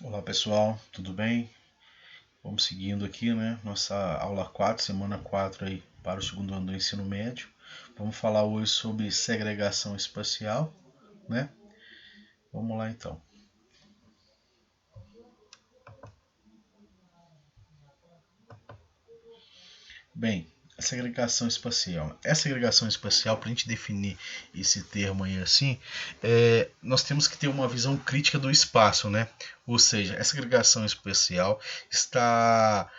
Olá pessoal, tudo bem? Vamos seguindo aqui, né? Nossa aula 4, semana 4 aí para o segundo ano do ensino médio. Vamos falar hoje sobre segregação espacial, né? Vamos lá então. Bem, a segregação espacial. Essa segregação espacial, para a gente definir esse termo aí assim, nós temos que ter uma visão crítica do espaço, né? Ou seja, essa segregação espacial está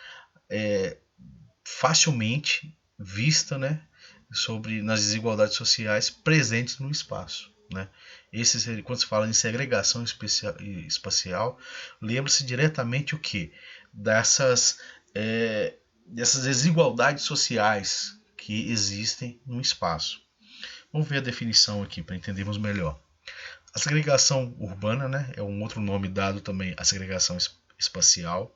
facilmente vista, né, sobre nas desigualdades sociais presentes no espaço, né? Quando se fala em segregação espacial, lembra-se diretamente o que dessas desigualdades sociais que existem no espaço. Vamos ver a definição aqui para entendermos melhor. A segregação urbana, né, é um outro nome dado também à segregação espacial,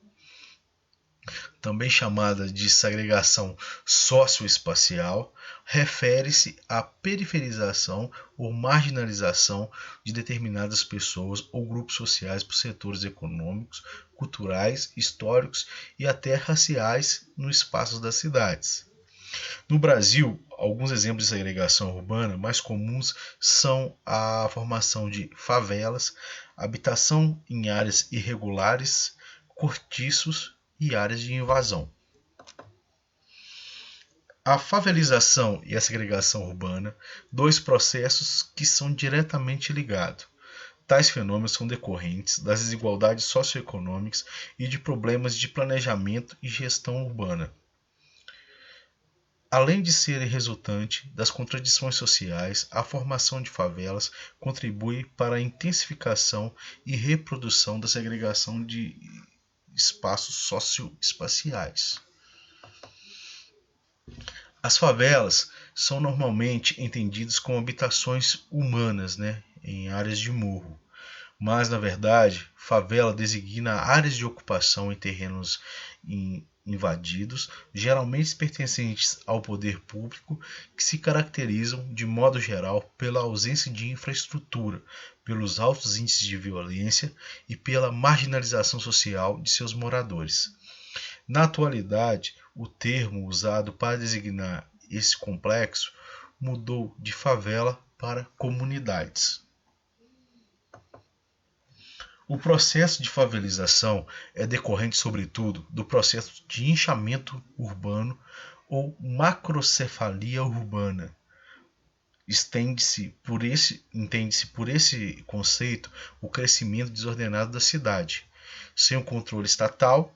também chamada de segregação socioespacial, refere-se à periferização ou marginalização de determinadas pessoas ou grupos sociais por setores econômicos, culturais, históricos e até raciais no espaço das cidades. No Brasil, alguns exemplos de segregação urbana mais comuns são a formação de favelas, habitação em áreas irregulares, cortiços e áreas de invasão. A favelização e a segregação urbana, dois processos que são diretamente ligados. Tais fenômenos são decorrentes das desigualdades socioeconômicas e de problemas de planejamento e gestão urbana. Além de serem resultante das contradições sociais, a formação de favelas contribui para a intensificação e reprodução da segregação de espaços socioespaciais. As favelas são normalmente entendidas como habitações humanas, né, em áreas de morro, mas na verdade, favela designa áreas de ocupação em terrenos invadidos, geralmente pertencentes ao poder público, que se caracterizam, de modo geral, pela ausência de infraestrutura, pelos altos índices de violência e pela marginalização social de seus moradores. Na atualidade, o termo usado para designar esse complexo mudou de favela para comunidades. O processo de favelização é decorrente, sobretudo, do processo de inchamento urbano ou macrocefalia urbana. Entende-se por esse conceito o crescimento desordenado da cidade, sem o controle estatal,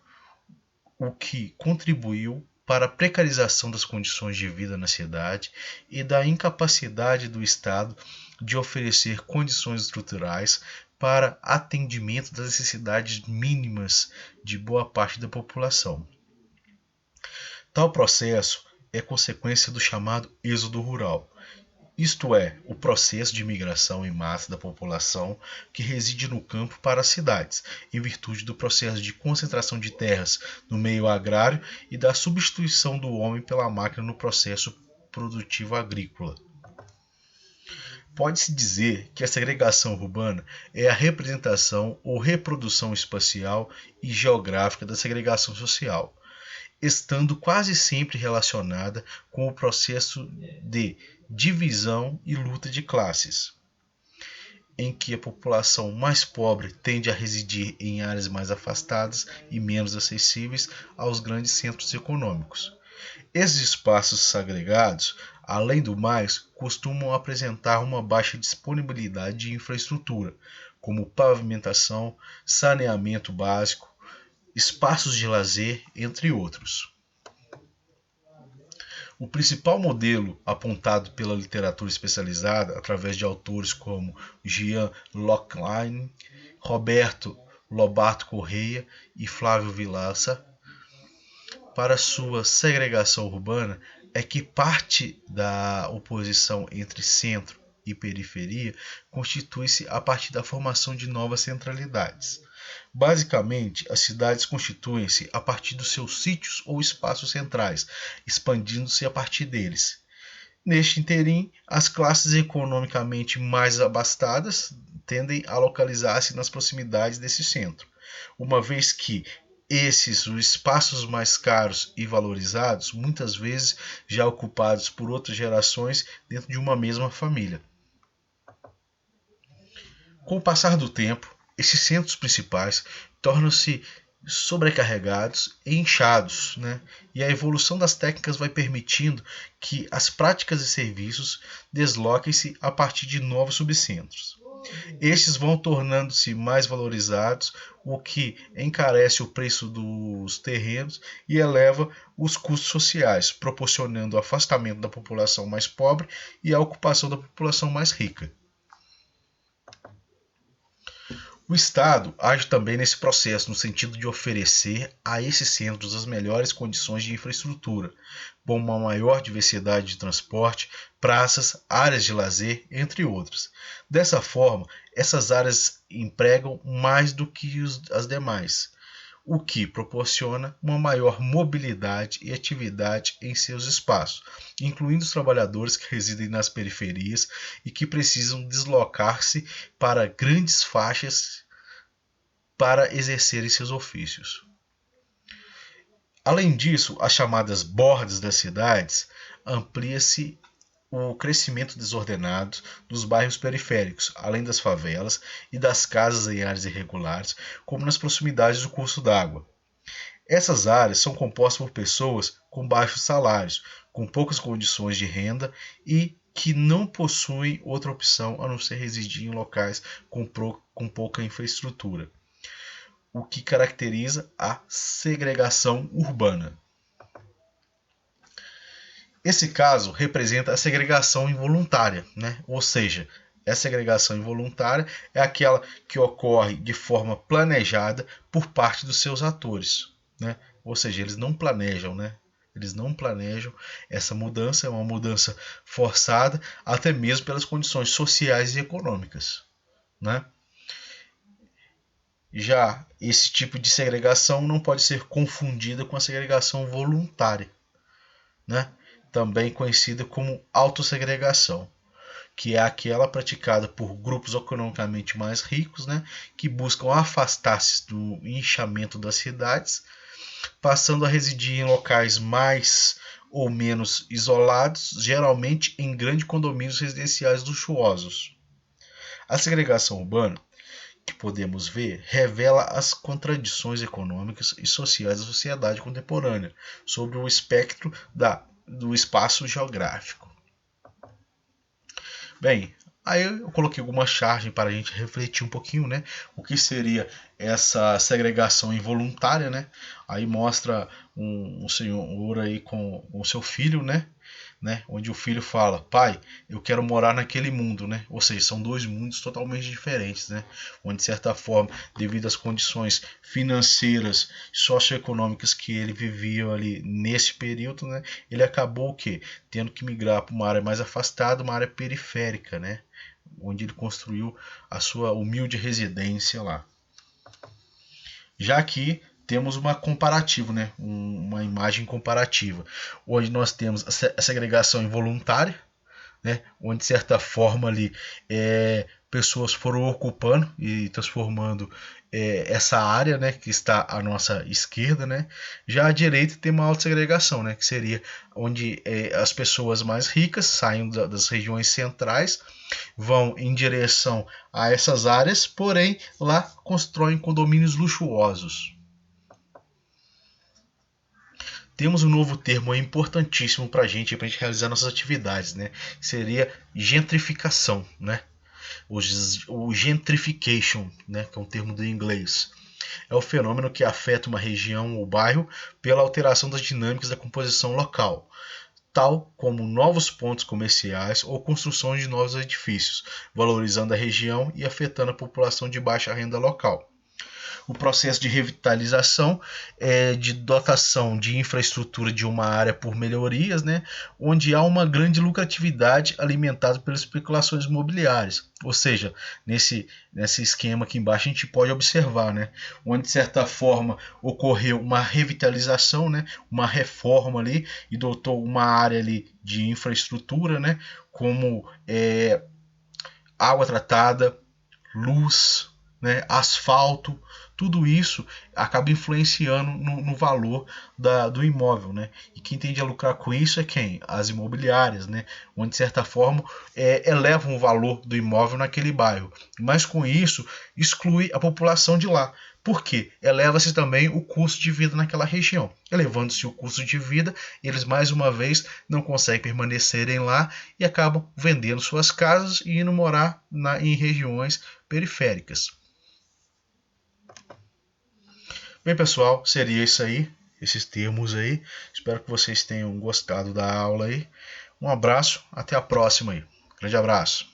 o que contribuiu para a precarização das condições de vida na cidade e da incapacidade do Estado de oferecer condições estruturais para atendimento das necessidades mínimas de boa parte da população. Tal processo é consequência do chamado êxodo rural, isto é, o processo de migração em massa da população que reside no campo para as cidades, em virtude do processo de concentração de terras no meio agrário e da substituição do homem pela máquina no processo produtivo agrícola. Pode-se dizer que a segregação urbana é a representação ou reprodução espacial e geográfica da segregação social, estando quase sempre relacionada com o processo de divisão e luta de classes, em que a população mais pobre tende a residir em áreas mais afastadas e menos acessíveis aos grandes centros econômicos. Esses espaços segregados, além do mais, costumam apresentar uma baixa disponibilidade de infraestrutura, como pavimentação, saneamento básico, espaços de lazer, entre outros. O principal modelo apontado pela literatura especializada, através de autores como Jean Locklin, Roberto Lobato Correia e Flávio Vilaça, para sua segregação urbana, é que parte da oposição entre centro e periferia constitui-se a partir da formação de novas centralidades. Basicamente, as cidades constituem-se a partir dos seus sítios ou espaços centrais, expandindo-se a partir deles. Neste interim, as classes economicamente mais abastadas tendem a localizar-se nas proximidades desse centro, uma vez que os espaços mais caros e valorizados, muitas vezes já ocupados por outras gerações dentro de uma mesma família. Com o passar do tempo, esses centros principais tornam-se sobrecarregados e inchados, né? E a evolução das técnicas vai permitindo que as práticas e serviços desloquem-se a partir de novos subcentros. Estes vão tornando-se mais valorizados, o que encarece o preço dos terrenos e eleva os custos sociais, proporcionando o afastamento da população mais pobre e a ocupação da população mais rica. O Estado age também nesse processo no sentido de oferecer a esses centros as melhores condições de infraestrutura, com uma maior diversidade de transporte, praças, áreas de lazer, entre outras. Dessa forma, essas áreas empregam mais do que as demais, o que proporciona uma maior mobilidade e atividade em seus espaços, incluindo os trabalhadores que residem nas periferias e que precisam deslocar-se para grandes faixas para exercerem seus ofícios. Além disso, as chamadas bordas das cidades amplia-se o crescimento desordenado dos bairros periféricos, além das favelas e das casas em áreas irregulares, como nas proximidades do curso d'água. Essas áreas são compostas por pessoas com baixos salários, com poucas condições de renda e que não possuem outra opção a não ser residir em locais com pouca infraestrutura, o que caracteriza a segregação urbana. Esse caso representa a segregação involuntária, né? Ou seja, a segregação involuntária é aquela que ocorre de forma planejada por parte dos seus atores, né? Ou seja, eles não planejam, né? Eles não planejam essa mudança, é uma mudança forçada, até mesmo pelas condições sociais e econômicas, né? Já esse tipo de segregação não pode ser confundida com a segregação voluntária, né? Também conhecida como autossegregação, que é aquela praticada por grupos economicamente mais ricos, né, que buscam afastar-se do inchamento das cidades, passando a residir em locais mais ou menos isolados, geralmente em grandes condomínios residenciais luxuosos. A segregação urbana, que podemos ver, revela as contradições econômicas e sociais da sociedade contemporânea sobre o espectro do espaço geográfico. Bem, aí eu coloquei alguma charge para a gente refletir um pouquinho, né? O que seria essa segregação involuntária, né? Aí mostra um senhor aí com o seu filho, né? Onde o filho fala: pai, eu quero morar naquele mundo, né? Ou seja, são dois mundos totalmente diferentes, né? Onde, de certa forma, devido às condições financeiras, socioeconômicas que ele vivia ali nesse período, né? Ele acabou o quê? Tendo que migrar para uma área mais afastada, uma área periférica, né? Onde ele construiu a sua humilde residência lá. Já aqui temos uma comparativa, né? Uma imagem comparativa, onde nós temos a segregação involuntária, né? Onde de certa forma ali pessoas foram ocupando e transformando essa área, né, que está à nossa esquerda, né? Já à direita tem uma autossegregação, né, que seria onde as pessoas mais ricas saem das regiões centrais, vão em direção a essas áreas, porém lá constroem condomínios luxuosos. Temos um novo termo importantíssimo para a gente realizar nossas atividades, né? Seria gentrificação, né? O gentrification, né? Que é um termo do inglês. É o fenômeno que afeta uma região ou bairro pela alteração das dinâmicas da composição local, tal como novos pontos comerciais ou construção de novos edifícios, valorizando a região e afetando a população de baixa renda local. O processo de revitalização de dotação de infraestrutura de uma área por melhorias, né, onde há uma grande lucratividade alimentada pelas especulações imobiliárias. Ou seja, nesse esquema aqui embaixo a gente pode observar, né, onde de certa forma ocorreu uma revitalização, né, uma reforma ali e dotou uma área ali de infraestrutura, né, como água tratada, luz, né, asfalto, tudo isso acaba influenciando no valor do imóvel, né? E quem tende a lucrar com isso é quem? As imobiliárias, né? Onde de certa forma elevam o valor do imóvel naquele bairro, mas com isso exclui a população de lá. Por quê? Eleva-se também o custo de vida naquela região. Elevando-se o custo de vida, eles mais uma vez não conseguem permanecerem lá e acabam vendendo suas casas e indo morar em regiões periféricas. Bem, pessoal, seria isso aí, esses termos aí. Espero que vocês tenham gostado da aula aí. Um abraço, até a próxima aí. Grande abraço.